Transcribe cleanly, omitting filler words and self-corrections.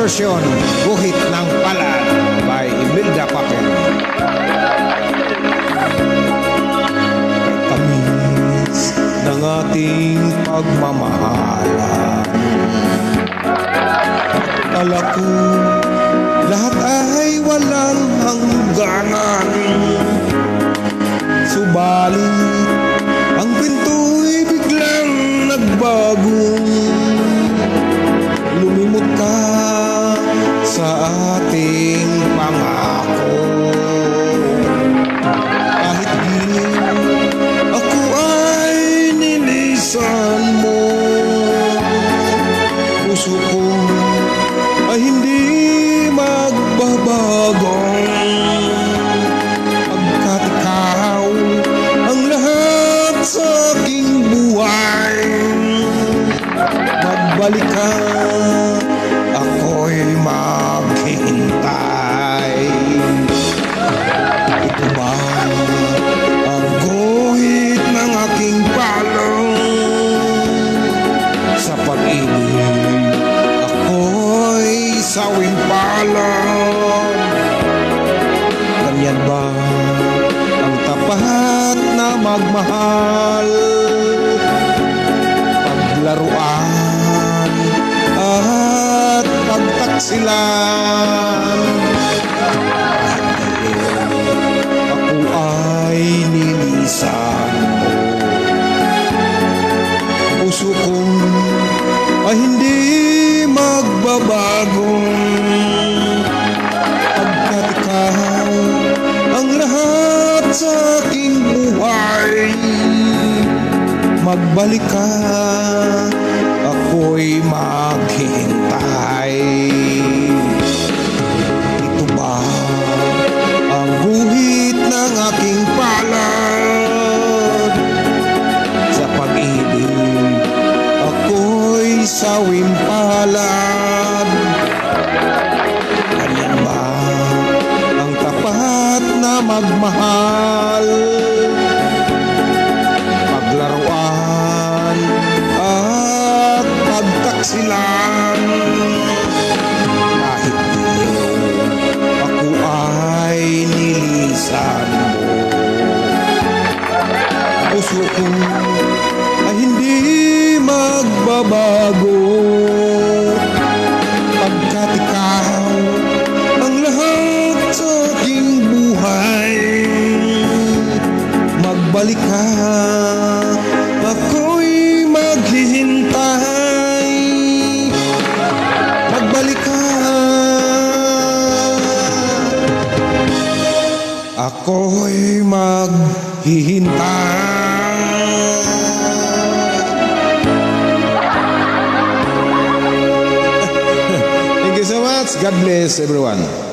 version, Guhit ng Palad by Imelda Papel. Tamis ng ating pagmamahalan, akala ko lahat ay walang hangganan. Subalit ang pinto'y biglang nagbago. Lumimot ka sa ating pangako. Kahit di ako ay nilisan mo, puso ko ay hindi magbabago. Pagkat ikaw ang lahat sa aking buhay, magbalik ka, ako'y maghihintay. Ito ba ang guhit ng aking palad? Sa pag-ibig ako'y sawing palad. Ganyan ba ang tapat na magmahal? Paglaruan at pagtaksilan, ako ay nilisan mo. Puso ko ay hindi magbabago. Pagkat ikaw ang lahat sa aking buhay, magbalik ka, ako'y maghihintay. Ito ba ang guhit ng aking palad? Sa pag-ibig ako'y sawing palad. Ganyan ba ang tapat na magmahal? Paglaruan at pagtaksilan, kahit di ako ay nilisan mo. Puso ko ay hindi magbabago. Pagkat ikaw ang lahat sa aking buhay, magbalik ka, ako'y maghihintay. Magbalik ka, ako'y maghihintay. Thank you so much. God bless everyone.